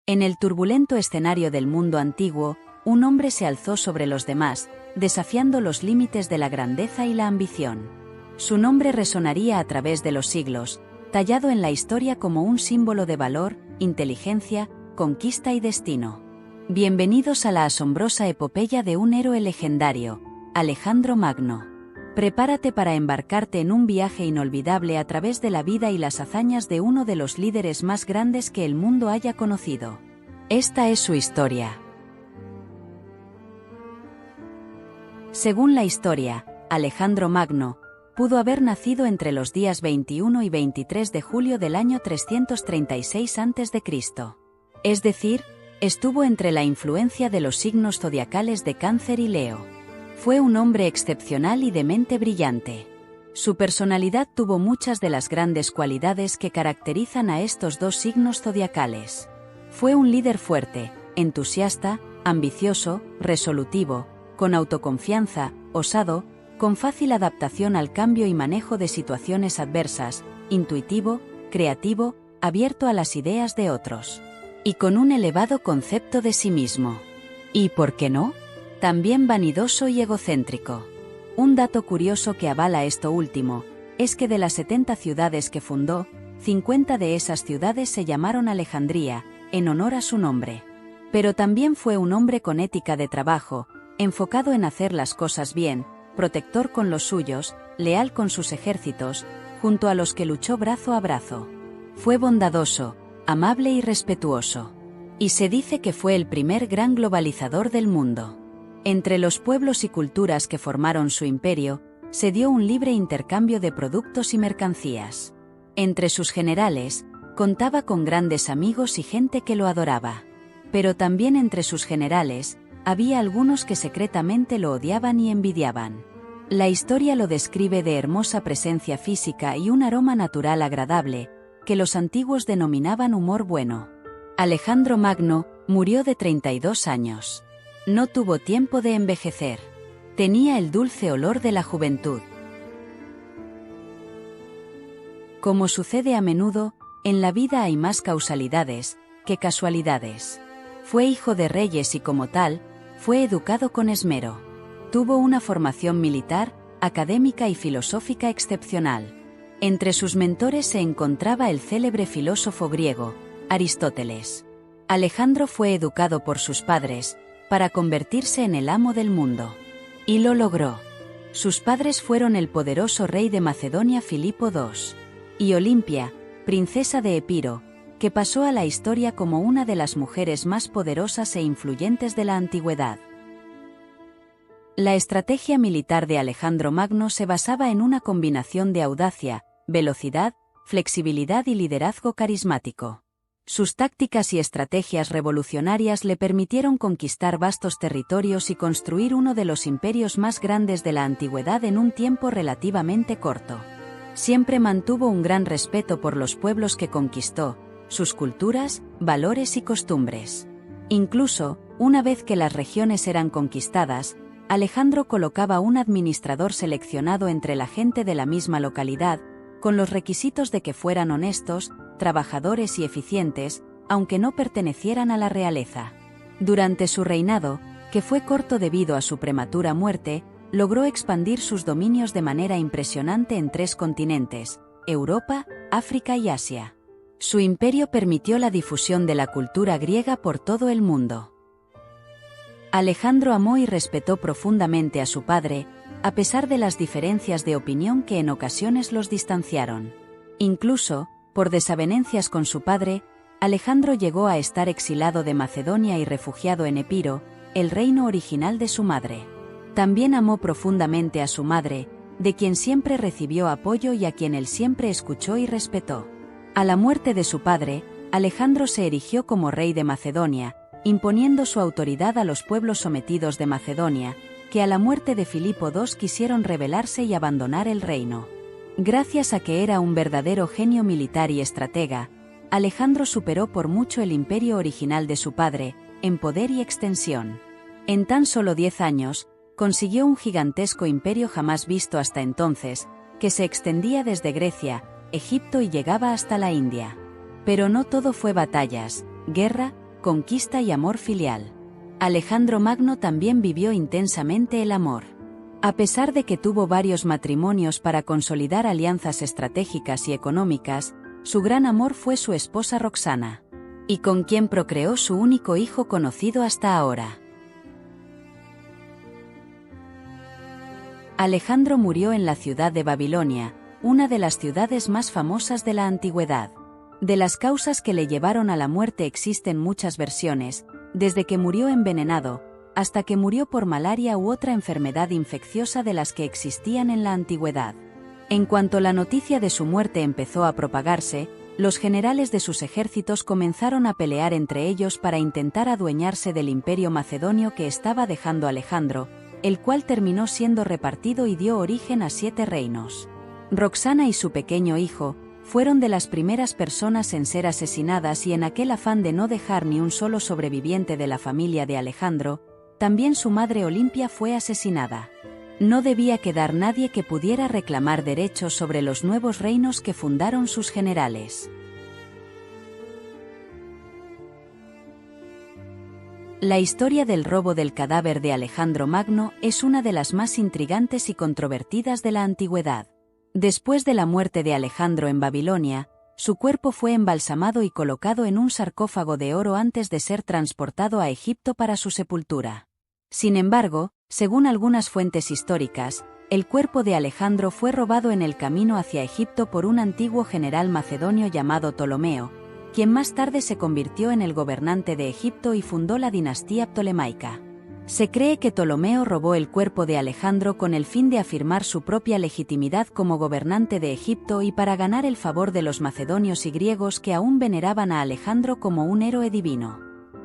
En el turbulento escenario del mundo antiguo, un hombre se alzó sobre los demás, desafiando los límites de la grandeza y la ambición. Su nombre resonaría a través de los siglos, tallado en la historia como un símbolo de valor, inteligencia, conquista y destino. Bienvenidos a la asombrosa epopeya de un héroe legendario, Alejandro Magno. Prepárate para embarcarte en un viaje inolvidable a través de la vida y las hazañas de uno de los líderes más grandes que el mundo haya conocido. Esta es su historia. Según la historia, Alejandro Magno pudo haber nacido entre los días 21 y 23 de julio del año 336 a.C. Es decir, estuvo entre la influencia de los signos zodiacales de Cáncer y Leo. Fue un hombre excepcional y de mente brillante. Su personalidad tuvo muchas de las grandes cualidades que caracterizan a estos dos signos zodiacales. Fue un líder fuerte, entusiasta, ambicioso, resolutivo, con autoconfianza, osado, con fácil adaptación al cambio y manejo de situaciones adversas, intuitivo, creativo, abierto a las ideas de otros. Y con un elevado concepto de sí mismo. ¿Y por qué no? También vanidoso y egocéntrico. Un dato curioso que avala esto último, es que de las 70 ciudades que fundó, 50 de esas ciudades se llamaron Alejandría, en honor a su nombre. Pero también fue un hombre con ética de trabajo, enfocado en hacer las cosas bien, protector con los suyos, leal con sus ejércitos, junto a los que luchó brazo a brazo. Fue bondadoso, amable y respetuoso. Y se dice que fue el primer gran globalizador del mundo. Entre los pueblos y culturas que formaron su imperio, se dio un libre intercambio de productos y mercancías. Entre sus generales, contaba con grandes amigos y gente que lo adoraba. Pero también entre sus generales, había algunos que secretamente lo odiaban y envidiaban. La historia lo describe de hermosa presencia física y un aroma natural agradable, que los antiguos denominaban humor bueno. Alejandro Magno murió de 32 años. No tuvo tiempo de envejecer. Tenía el dulce olor de la juventud. Como sucede a menudo, en la vida hay más causalidades que casualidades. Fue hijo de reyes y como tal, fue educado con esmero. Tuvo una formación militar, académica y filosófica excepcional. Entre sus mentores se encontraba el célebre filósofo griego, Aristóteles. Alejandro fue educado por sus padres, para convertirse en el amo del mundo. Y lo logró. Sus padres fueron el poderoso rey de Macedonia Filipo II. Y Olimpia, princesa de Epiro, que pasó a la historia como una de las mujeres más poderosas e influyentes de la antigüedad. La estrategia militar de Alejandro Magno se basaba en una combinación de audacia, velocidad, flexibilidad y liderazgo carismático. Sus tácticas y estrategias revolucionarias le permitieron conquistar vastos territorios y construir uno de los imperios más grandes de la antigüedad en un tiempo relativamente corto. Siempre mantuvo un gran respeto por los pueblos que conquistó, sus culturas, valores y costumbres. Incluso, una vez que las regiones eran conquistadas, Alejandro colocaba un administrador seleccionado entre la gente de la misma localidad, con los requisitos de que fueran honestos, trabajadores y eficientes, aunque no pertenecieran a la realeza. Durante su reinado, que fue corto debido a su prematura muerte, logró expandir sus dominios de manera impresionante en 3 continentes, Europa, África y Asia. Su imperio permitió la difusión de la cultura griega por todo el mundo. Alejandro amó y respetó profundamente a su padre, a pesar de las diferencias de opinión que en ocasiones los distanciaron. Incluso, por desavenencias con su padre, Alejandro llegó a estar exilado de Macedonia y refugiado en Epiro, el reino original de su madre. También amó profundamente a su madre, de quien siempre recibió apoyo y a quien él siempre escuchó y respetó. A la muerte de su padre, Alejandro se erigió como rey de Macedonia, imponiendo su autoridad a los pueblos sometidos de Macedonia, que a la muerte de Filipo II quisieron rebelarse y abandonar el reino. Gracias a que era un verdadero genio militar y estratega, Alejandro superó por mucho el imperio original de su padre, en poder y extensión. En tan solo 10 años, consiguió un gigantesco imperio jamás visto hasta entonces, que se extendía desde Grecia, Egipto y llegaba hasta la India. Pero no todo fue batallas, guerra, conquista y amor filial. Alejandro Magno también vivió intensamente el amor. A pesar de que tuvo varios matrimonios para consolidar alianzas estratégicas y económicas, su gran amor fue su esposa Roxana, y con quien procreó su único hijo conocido hasta ahora. Alejandro murió en la ciudad de Babilonia, una de las ciudades más famosas de la antigüedad. De las causas que le llevaron a la muerte existen muchas versiones, desde que murió envenenado, hasta que murió por malaria u otra enfermedad infecciosa de las que existían en la antigüedad. En cuanto la noticia de su muerte empezó a propagarse, los generales de sus ejércitos comenzaron a pelear entre ellos para intentar adueñarse del imperio macedonio que estaba dejando Alejandro, el cual terminó siendo repartido y dio origen a 7 reinos. Roxana y su pequeño hijo fueron de las primeras personas en ser asesinadas, y en aquel afán de no dejar ni un solo sobreviviente de la familia de Alejandro, también su madre Olimpia fue asesinada. No debía quedar nadie que pudiera reclamar derechos sobre los nuevos reinos que fundaron sus generales. La historia del robo del cadáver de Alejandro Magno es una de las más intrigantes y controvertidas de la antigüedad. Después de la muerte de Alejandro en Babilonia, su cuerpo fue embalsamado y colocado en un sarcófago de oro antes de ser transportado a Egipto para su sepultura. Sin embargo, según algunas fuentes históricas, el cuerpo de Alejandro fue robado en el camino hacia Egipto por un antiguo general macedonio llamado Ptolomeo, quien más tarde se convirtió en el gobernante de Egipto y fundó la dinastía ptolemaica. Se cree que Ptolomeo robó el cuerpo de Alejandro con el fin de afirmar su propia legitimidad como gobernante de Egipto y para ganar el favor de los macedonios y griegos que aún veneraban a Alejandro como un héroe divino.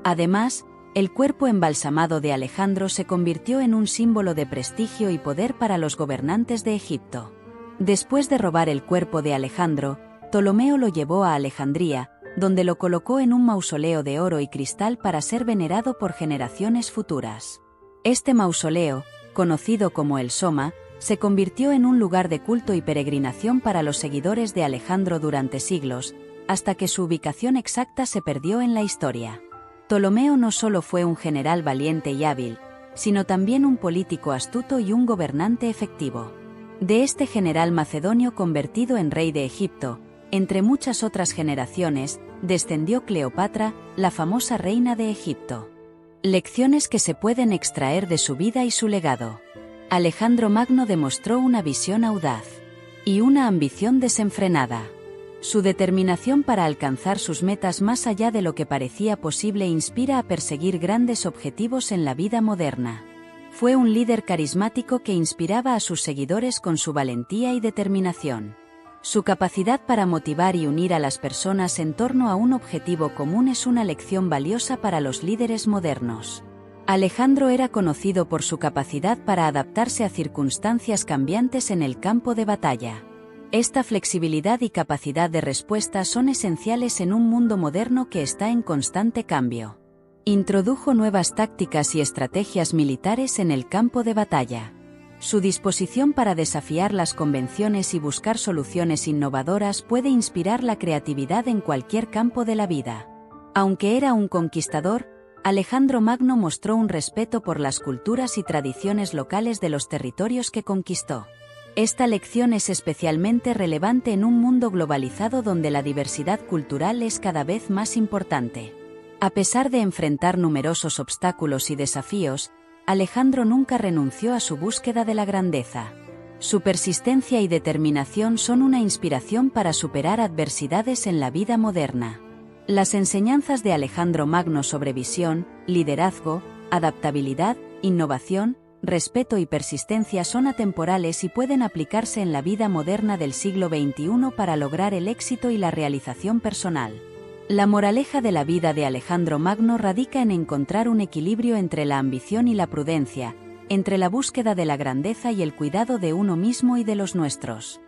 Además, el cuerpo embalsamado de Alejandro se convirtió en un símbolo de prestigio y poder para los gobernantes de Egipto. Después de robar el cuerpo de Alejandro, Ptolomeo lo llevó a Alejandría, donde lo colocó en un mausoleo de oro y cristal para ser venerado por generaciones futuras. Este mausoleo, conocido como el Soma, se convirtió en un lugar de culto y peregrinación para los seguidores de Alejandro durante siglos, hasta que su ubicación exacta se perdió en la historia. Ptolomeo no solo fue un general valiente y hábil, sino también un político astuto y un gobernante efectivo. De este general macedonio convertido en rey de Egipto, entre muchas otras generaciones, descendió Cleopatra, la famosa reina de Egipto. Lecciones que se pueden extraer de su vida y su legado. Alejandro Magno demostró una visión audaz y una ambición desenfrenada. Su determinación para alcanzar sus metas más allá de lo que parecía posible inspira a perseguir grandes objetivos en la vida moderna. Fue un líder carismático que inspiraba a sus seguidores con su valentía y determinación. Su capacidad para motivar y unir a las personas en torno a un objetivo común es una lección valiosa para los líderes modernos. Alejandro era conocido por su capacidad para adaptarse a circunstancias cambiantes en el campo de batalla. Esta flexibilidad y capacidad de respuesta son esenciales en un mundo moderno que está en constante cambio. Introdujo nuevas tácticas y estrategias militares en el campo de batalla. Su disposición para desafiar las convenciones y buscar soluciones innovadoras puede inspirar la creatividad en cualquier campo de la vida. Aunque era un conquistador, Alejandro Magno mostró un respeto por las culturas y tradiciones locales de los territorios que conquistó. Esta lección es especialmente relevante en un mundo globalizado donde la diversidad cultural es cada vez más importante. A pesar de enfrentar numerosos obstáculos y desafíos, Alejandro nunca renunció a su búsqueda de la grandeza. Su persistencia y determinación son una inspiración para superar adversidades en la vida moderna. Las enseñanzas de Alejandro Magno sobre visión, liderazgo, adaptabilidad, innovación, respeto y persistencia son atemporales y pueden aplicarse en la vida moderna del siglo XXI para lograr el éxito y la realización personal. La moraleja de la vida de Alejandro Magno radica en encontrar un equilibrio entre la ambición y la prudencia, entre la búsqueda de la grandeza y el cuidado de uno mismo y de los nuestros.